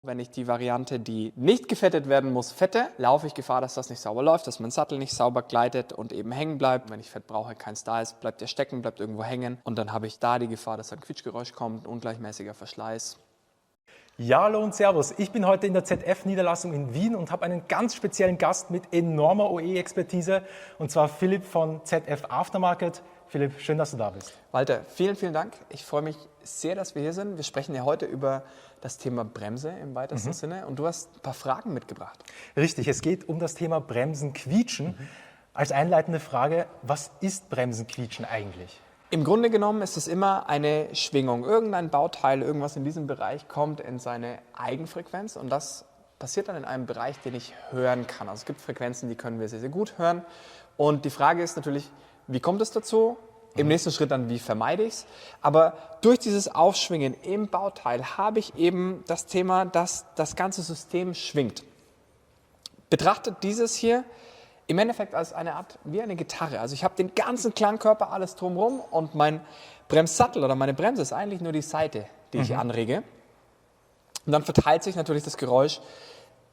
Wenn ich die Variante, die nicht gefettet werden muss, fette, laufe ich Gefahr, dass das nicht sauber läuft, dass mein Sattel nicht sauber gleitet und eben hängen bleibt. Wenn ich Fett brauche, keins da ist, bleibt der stecken, bleibt irgendwo hängen. Und dann habe ich da die Gefahr, dass ein Quietschgeräusch kommt, ungleichmäßiger Verschleiß. Ja, hallo und servus. Ich bin heute in der ZF-Niederlassung in Wien und habe einen ganz speziellen Gast mit enormer OE-Expertise, und zwar Philipp von ZF Aftermarket. Philipp, schön, dass du da bist. Walter, vielen, vielen Dank. Ich freue mich sehr, dass wir hier sind. Wir sprechen ja heute über das Thema Bremse im weitesten Sinne, und du hast ein paar Fragen mitgebracht. Richtig, es geht um das Thema Bremsen quietschen. Als einleitende Frage, was ist Bremsen quietschen eigentlich? Im Grunde genommen ist es immer eine Schwingung. Irgendein Bauteil, irgendwas in diesem Bereich kommt in seine Eigenfrequenz, und das passiert dann in einem Bereich, den ich hören kann. Also es gibt Frequenzen, die können wir sehr, sehr gut hören. Und die Frage ist natürlich, wie kommt es dazu? Im nächsten Schritt dann, wie vermeide ich es? Aber durch dieses Aufschwingen im Bauteil habe ich eben das Thema, dass das ganze System schwingt. Betrachtet dieses hier im Endeffekt als eine Art, wie eine Gitarre. Also ich habe den ganzen Klangkörper, alles drumherum, und mein Bremssattel oder meine Bremse ist eigentlich nur die Saite, die ich anrege. Und dann verteilt sich natürlich das Geräusch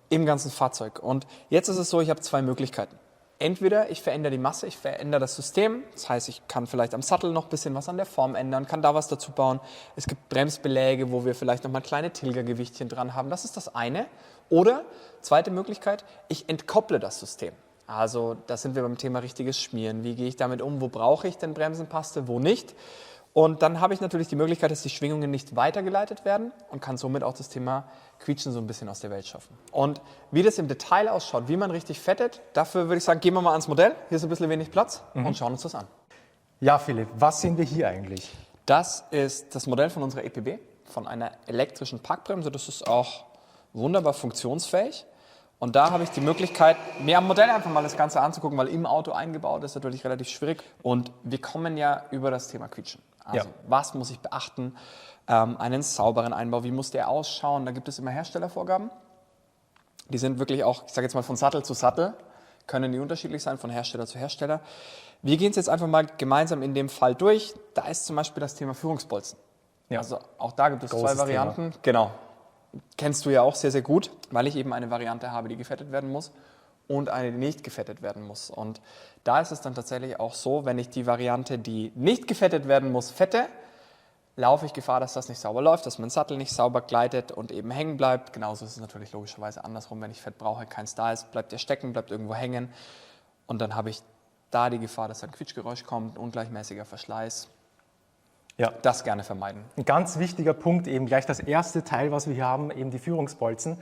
im ganzen Fahrzeug. Und jetzt ist es so, ich habe zwei Möglichkeiten. Entweder ich verändere die Masse, ich verändere das System, das heißt, ich kann vielleicht am Sattel noch ein bisschen was an der Form ändern, kann da was dazu bauen. Es gibt Bremsbeläge, wo wir vielleicht noch mal kleine Tilgergewichtchen dran haben, das ist das eine. Oder, zweite Möglichkeit, ich entkopple das System. Also da sind wir beim Thema richtiges Schmieren. Wie gehe ich damit um? Wo brauche ich denn Bremsenpaste, wo nicht? Und dann habe ich natürlich die Möglichkeit, dass die Schwingungen nicht weitergeleitet werden, und kann somit auch das Thema Quietschen so ein bisschen aus der Welt schaffen. Und wie das im Detail ausschaut, wie man richtig fettet, dafür würde ich sagen, gehen wir mal ans Modell. Hier ist ein bisschen wenig Platz und schauen uns das an. Ja, Philipp, was sehen wir hier eigentlich? Das ist das Modell von unserer EPB, von einer elektrischen Parkbremse. Das ist auch wunderbar funktionsfähig. Und da habe ich die Möglichkeit, mir am Modell einfach mal das Ganze anzugucken, weil im Auto eingebaut ist natürlich relativ schwierig. Und wir kommen ja über das Thema Quietschen. Also was muss ich beachten? Einen sauberen Einbau, wie muss der ausschauen? Da gibt es immer Herstellervorgaben. Die sind wirklich auch, ich sage jetzt mal von Sattel zu Sattel, können die unterschiedlich sein, von Hersteller zu Hersteller. Wir gehen es jetzt einfach mal gemeinsam in dem Fall durch. Da ist zum Beispiel das Thema Führungsbolzen. Ja. Also auch da gibt es Großes zwei Varianten. Thema. Genau. Kennst du ja auch sehr, sehr gut, weil ich eben eine Variante habe, die gefettet werden muss, und eine, die nicht gefettet werden muss. Und da ist es dann tatsächlich auch so, wenn ich die Variante, die nicht gefettet werden muss, fette, laufe ich Gefahr, dass das nicht sauber läuft, dass mein Sattel nicht sauber gleitet und eben hängen bleibt. Genauso ist es natürlich logischerweise andersrum, wenn ich Fett brauche, keins da ist, bleibt der stecken, bleibt irgendwo hängen. Und dann habe ich da die Gefahr, dass ein Quietschgeräusch kommt, ungleichmäßiger Verschleiß. Ja. Das gerne vermeiden. Ein ganz wichtiger Punkt, eben gleich das erste Teil, was wir hier haben, eben die Führungsbolzen.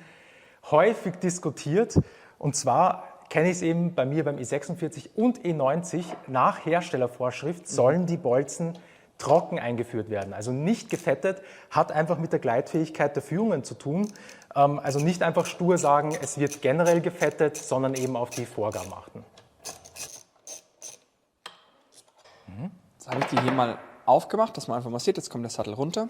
Häufig diskutiert, und zwar kenne ich es eben bei mir beim E46 und E90, nach Herstellervorschrift sollen die Bolzen trocken eingeführt werden. Also nicht gefettet, hat einfach mit der Gleitfähigkeit der Führungen zu tun. Also nicht einfach stur sagen, es wird generell gefettet, sondern eben auf die Vorgaben achten. Jetzt habe ich die hier mal aufgemacht, dass man einfach mal sieht, jetzt kommt der Sattel runter.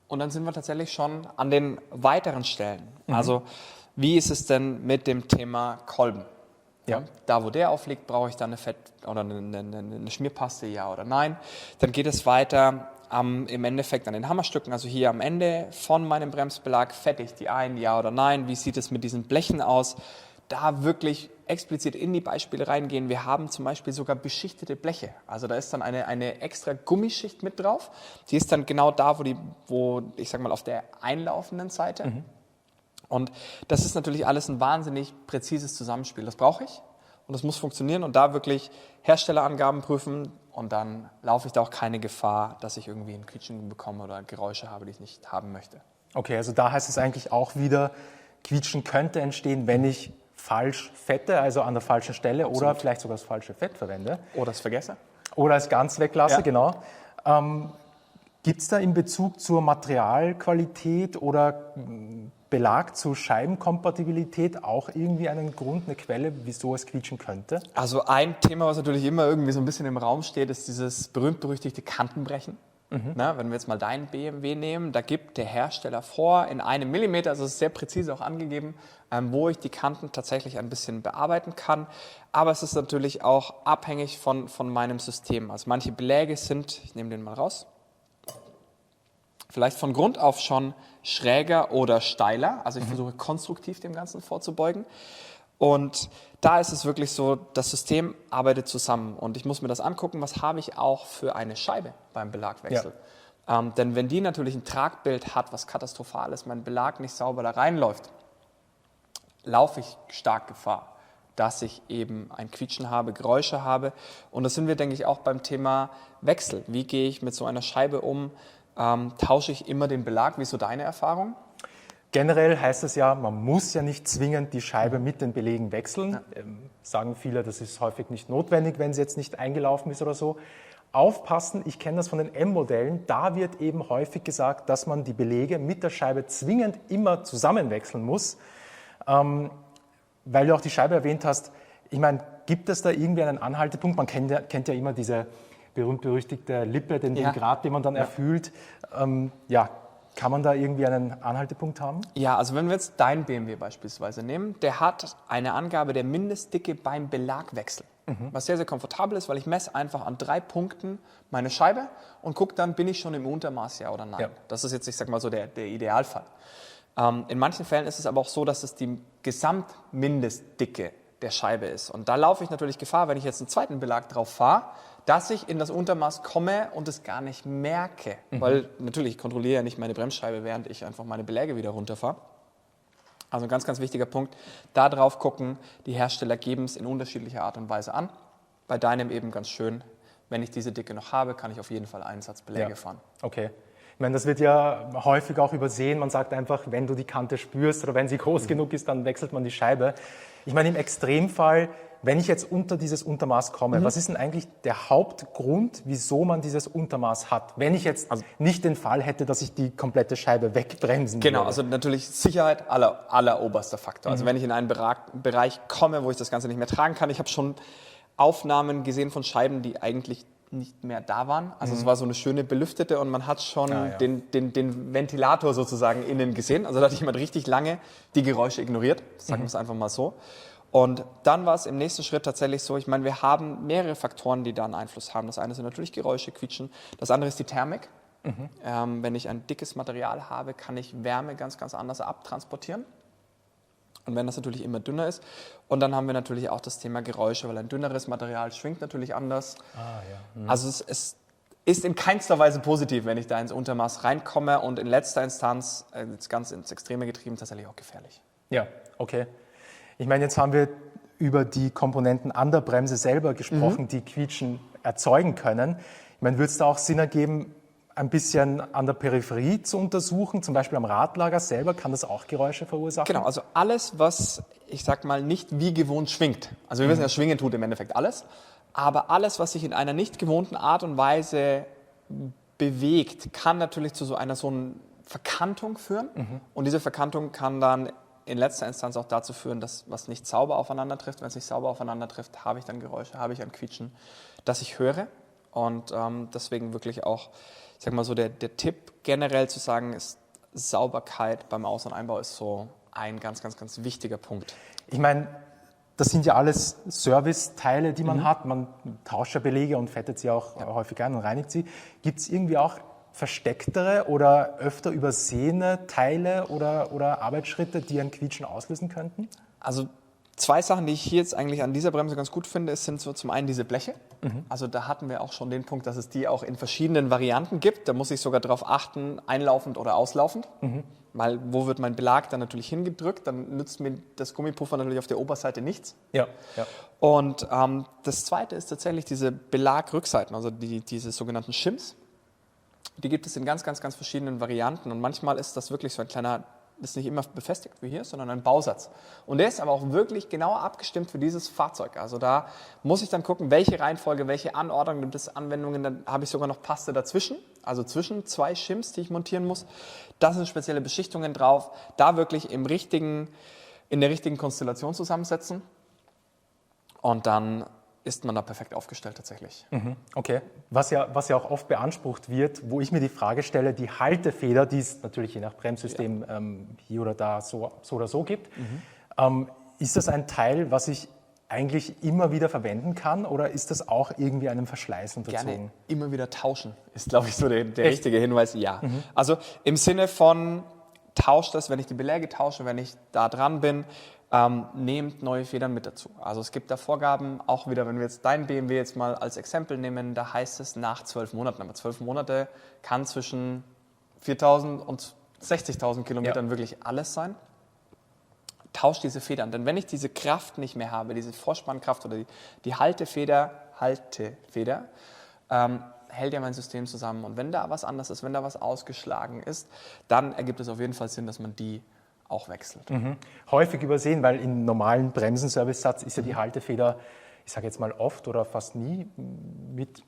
Und dann sind wir tatsächlich schon an den weiteren Stellen. Also wie ist es denn mit dem Thema Kolben? Ja. Da, wo der aufliegt, brauche ich dann eine oder eine Schmierpaste, ja oder nein. Dann geht es weiter im Endeffekt an den Hammerstücken, also hier am Ende von meinem Bremsbelag, fette ich die ein, ja oder nein? Wie sieht es mit diesen Blechen aus? Da wirklich explizit in die Beispiele reingehen. Wir haben zum Beispiel sogar beschichtete Bleche. Also da ist dann eine extra Gummischicht mit drauf. Die ist dann genau da, wo ich sag mal, auf der einlaufenden Seite. Und das ist natürlich alles ein wahnsinnig präzises Zusammenspiel. Das brauche ich und das muss funktionieren, und da wirklich Herstellerangaben prüfen, und dann laufe ich da auch keine Gefahr, dass ich irgendwie ein Quietschen bekomme oder Geräusche habe, die ich nicht haben möchte. Okay, also da heißt es eigentlich auch wieder, Quietschen könnte entstehen, wenn ich falsch fette, also an der falschen Stelle, oder vielleicht sogar das falsche Fett verwende. Oder es vergesse. Oder es ganz weglasse, Ja. genau. Gibt es da in Bezug zur Materialqualität oder Belag zur Scheibenkompatibilität auch irgendwie einen Grund, eine Quelle, wieso es quietschen könnte? Also ein Thema, was natürlich immer irgendwie so ein bisschen im Raum steht, ist dieses berühmt-berüchtigte Kantenbrechen. Na, wenn wir jetzt mal deinen BMW nehmen, da gibt der Hersteller vor, in 1 Millimeter, also es ist sehr präzise auch angegeben, wo ich die Kanten tatsächlich ein bisschen bearbeiten kann. Aber es ist natürlich auch abhängig von meinem System. Also manche Beläge sind, ich nehme den mal raus, vielleicht von Grund auf schon schräger oder steiler. Also ich versuche konstruktiv dem Ganzen vorzubeugen. Und da ist es wirklich so, das System arbeitet zusammen. Und ich muss mir das angucken, was habe ich auch für eine Scheibe beim Belagwechsel. Ja. Denn wenn die natürlich ein Tragbild hat, was katastrophal ist, mein Belag nicht sauber da reinläuft, laufe ich stark Gefahr, dass ich eben ein Quietschen habe, Geräusche habe. Und das sind wir, denke ich, auch beim Thema Wechsel. Wie gehe ich mit so einer Scheibe um? Tausche ich immer den Belag? Wie ist so deine Erfahrung? Generell heißt es ja, man muss ja nicht zwingend die Scheibe mit den Belegen wechseln. Ja. Sagen viele, das ist häufig nicht notwendig, wenn sie jetzt nicht eingelaufen ist oder so. Aufpassen, ich kenne das von den M-Modellen, da wird eben häufig gesagt, dass man die Belege mit der Scheibe zwingend immer zusammenwechseln muss. Weil du auch die Scheibe erwähnt hast, ich meine, gibt es da irgendwie einen Anhaltepunkt? Man kennt ja immer diese berühmt-berüchtigte Lippe, den Grad, den man dann erfüllt. Kann man da irgendwie einen Anhaltepunkt haben? Ja, also wenn wir jetzt deinen BMW beispielsweise nehmen, der hat eine Angabe der Mindestdicke beim Belagwechsel. Was sehr, sehr komfortabel ist, weil ich messe einfach an 3 Punkten meine Scheibe und gucke dann, bin ich schon im Untermaß, ja oder nein. Ja. Das ist jetzt, ich sag mal so, der Idealfall. In manchen Fällen ist es aber auch so, dass es die Gesamtmindestdicke der Scheibe ist. Und da laufe ich natürlich Gefahr, wenn ich jetzt einen zweiten Belag drauf fahre, dass ich in das Untermaß komme und es gar nicht merke. Weil natürlich, ich kontrolliere ja nicht meine Bremsscheibe, während ich einfach meine Beläge wieder runterfahre. Also ein ganz, ganz wichtiger Punkt, da drauf gucken, die Hersteller geben es in unterschiedlicher Art und Weise an. Bei deinem eben ganz schön, wenn ich diese Dicke noch habe, kann ich auf jeden Fall einen Satz Beläge fahren. Okay. Ich meine, das wird ja häufig auch übersehen. Man sagt einfach, wenn du die Kante spürst oder wenn sie groß genug ist, dann wechselt man die Scheibe. Ich meine, im Extremfall, wenn ich jetzt unter dieses Untermaß komme, was ist denn eigentlich der Hauptgrund, wieso man dieses Untermaß hat? Wenn ich jetzt nicht den Fall hätte, dass ich die komplette Scheibe wegbremsen würde. Genau, also natürlich Sicherheit alleroberster Faktor. Also wenn ich in einen Bereich komme, wo ich das Ganze nicht mehr tragen kann, ich habe schon Aufnahmen gesehen von Scheiben, die eigentlich nicht mehr da waren. Also es war so eine schöne belüftete und man hat schon den Ventilator sozusagen innen gesehen. Also da hat jemand richtig lange die Geräusche ignoriert, sagen wir es einfach mal so. Und dann war es im nächsten Schritt tatsächlich so, ich meine, wir haben mehrere Faktoren, die da einen Einfluss haben. Das eine sind natürlich Geräusche, Quietschen. Das andere ist die Thermik. Wenn ich ein dickes Material habe, kann ich Wärme ganz, ganz anders abtransportieren. Und wenn das natürlich immer dünner ist. Und dann haben wir natürlich auch das Thema Geräusche, weil ein dünneres Material schwingt natürlich anders. Also es ist in keinster Weise positiv, wenn ich da ins Untermaß reinkomme und in letzter Instanz, jetzt ganz ins Extreme getrieben, tatsächlich auch gefährlich. Ja, okay. Ich meine, jetzt haben wir über die Komponenten an der Bremse selber gesprochen, die Quietschen erzeugen können. Ich meine, würde es da auch Sinn ergeben, ein bisschen an der Peripherie zu untersuchen, zum Beispiel am Radlager selber, kann das auch Geräusche verursachen? Genau, also alles, was, ich sag mal, nicht wie gewohnt schwingt. Also wir wissen ja, schwingen tut im Endeffekt alles, aber alles, was sich in einer nicht gewohnten Art und Weise bewegt, kann natürlich zu so einer Verkantung führen. Und diese Verkantung kann dann in letzter Instanz auch dazu führen, dass was nicht sauber aufeinander trifft. Wenn es nicht sauber aufeinander trifft, habe ich dann Geräusche, habe ich ein Quietschen, das ich höre. Und deswegen wirklich auch, ich sag mal so, der Tipp generell zu sagen, ist Sauberkeit beim Aus- und Einbau ist so ein ganz, ganz, ganz wichtiger Punkt. Ich meine, das sind ja alles Serviceteile, die man hat. Man tauscht ja Belege und fettet sie auch häufig ein und reinigt sie. Gibt es irgendwie auch verstecktere oder öfter übersehene Teile oder Arbeitsschritte, die ein Quietschen auslösen könnten? Also 2 Sachen, die ich hier jetzt eigentlich an dieser Bremse ganz gut finde, sind so zum einen diese Bleche. Also da hatten wir auch schon den Punkt, dass es die auch in verschiedenen Varianten gibt. Da muss ich sogar darauf achten, einlaufend oder auslaufend. Weil wo wird mein Belag dann natürlich hingedrückt? Dann nützt mir das Gummipuffer natürlich auf der Oberseite nichts. Ja. Und das Zweite ist tatsächlich diese Belagrückseiten, also diese sogenannten Shims. Die gibt es in ganz, ganz, ganz verschiedenen Varianten. Und manchmal ist das wirklich so ein kleiner, ist nicht immer befestigt wie hier, sondern ein Bausatz. Und der ist aber auch wirklich genauer abgestimmt für dieses Fahrzeug. Also da muss ich dann gucken, welche Reihenfolge, welche Anordnung gibt es, Anwendungen. Dann habe ich sogar noch Paste dazwischen, also zwischen 2 Shims, die ich montieren muss. Da sind spezielle Beschichtungen drauf. Da wirklich in der richtigen Konstellation zusammensetzen. Und dann ist man da perfekt aufgestellt tatsächlich. Okay. Was ja auch oft beansprucht wird, wo ich mir die Frage stelle, die Haltefeder, die es natürlich je nach Bremssystem hier oder da so oder so gibt, ist das ein Teil, was ich eigentlich immer wieder verwenden kann oder ist das auch irgendwie einem Verschleiß unterzogen? Gerne immer wieder tauschen, ist, glaube ich, so der richtige Hinweis. Ja. Also im Sinne von, tauscht das, wenn ich die Beläge tausche, wenn ich da dran bin, nehmt neue Federn mit dazu. Also es gibt da Vorgaben, auch wieder, wenn wir jetzt deinen BMW jetzt mal als Exempel nehmen, da heißt es nach 12 Monaten. Aber 12 Monate kann zwischen 4.000 und 60.000 Kilometern wirklich alles sein. Tauscht diese Federn, denn wenn ich diese Kraft nicht mehr habe, diese Vorspannkraft oder die Haltefeder, hält ja mein System zusammen. Und wenn da was anders ist, wenn da was ausgeschlagen ist, dann ergibt es auf jeden Fall Sinn, dass man die auch wechselt. Häufig übersehen, weil im normalen Bremsenservice-Satz ist ja die Haltefeder, ich sage jetzt mal oft oder fast nie mit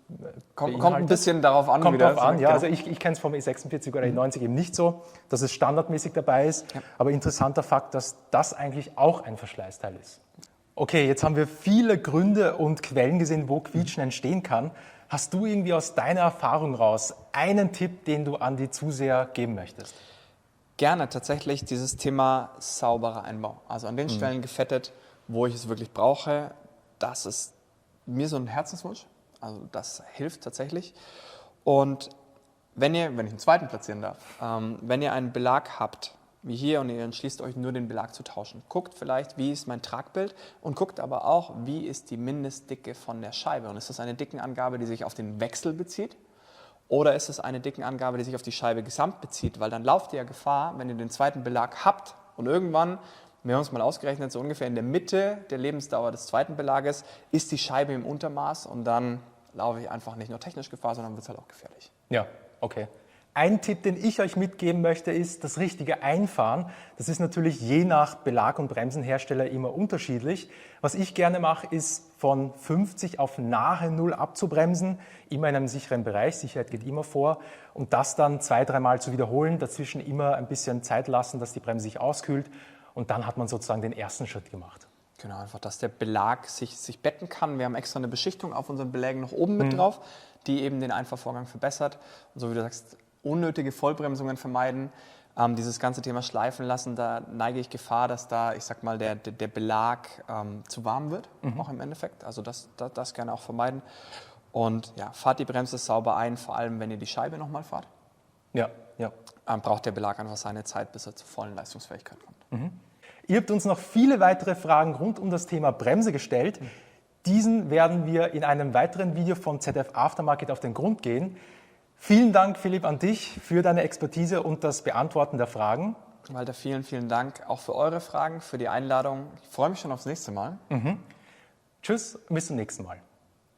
Kommt ein bisschen darauf an. Kommt darauf an, ja. Also ich kenne es vom E46 oder E90 eben nicht so, dass es standardmäßig dabei ist. Ja. Aber interessanter Fakt, dass das eigentlich auch ein Verschleißteil ist. Okay, jetzt haben wir viele Gründe und Quellen gesehen, wo Quietschen entstehen kann. Hast du irgendwie aus deiner Erfahrung raus einen Tipp, den du an die Zuseher geben möchtest? Gerne tatsächlich dieses Thema sauberer Einbau. Also an den Stellen gefettet, wo ich es wirklich brauche. Das ist mir so ein Herzenswunsch. Also das hilft tatsächlich. Und wenn ich einen zweiten platzieren darf, wenn ihr einen Belag habt, wie hier, und ihr entschließt euch nur den Belag zu tauschen, guckt vielleicht, wie ist mein Tragbild und guckt aber auch, wie ist die Mindestdicke von der Scheibe. Und ist das eine Dickenangabe, die sich auf den Wechsel bezieht? Oder ist es eine Dickenangabe, die sich auf die Scheibe gesamt bezieht? Weil dann lauft ihr ja Gefahr, wenn ihr den zweiten Belag habt und irgendwann, wir haben es mal ausgerechnet, so ungefähr in der Mitte der Lebensdauer des zweiten Belages ist die Scheibe im Untermaß und dann laufe ich einfach nicht nur technisch Gefahr, sondern wird es halt auch gefährlich. Ja, okay. Ein Tipp, den ich euch mitgeben möchte, ist das richtige Einfahren. Das ist natürlich je nach Belag- und Bremsenhersteller immer unterschiedlich. Was ich gerne mache, ist von 50 auf nahe 0 abzubremsen, immer in einem sicheren Bereich, Sicherheit geht immer vor, und das dann 2-3 Mal zu wiederholen, dazwischen immer ein bisschen Zeit lassen, dass die Bremse sich auskühlt und dann hat man sozusagen den ersten Schritt gemacht. Genau, einfach, dass der Belag sich betten kann. Wir haben extra eine Beschichtung auf unseren Belägen noch oben mit drauf, die eben den Einfahrvorgang verbessert. Und so wie du sagst, unnötige Vollbremsungen vermeiden, dieses ganze Thema schleifen lassen, da neige ich Gefahr, dass da, ich sag mal, der Belag zu warm wird, auch im Endeffekt. Also das gerne auch vermeiden. Und ja, fahrt die Bremse sauber ein, vor allem wenn ihr die Scheibe nochmal fahrt. Ja. Braucht der Belag einfach seine Zeit, bis er zur vollen Leistungsfähigkeit kommt. Ihr habt uns noch viele weitere Fragen rund um das Thema Bremse gestellt. Diesen werden wir in einem weiteren Video von ZF Aftermarket auf den Grund gehen. Vielen Dank, Philipp, an dich für deine Expertise und das Beantworten der Fragen. Walter, vielen, vielen Dank auch für eure Fragen, für die Einladung. Ich freue mich schon aufs nächste Mal. Tschüss, bis zum nächsten Mal.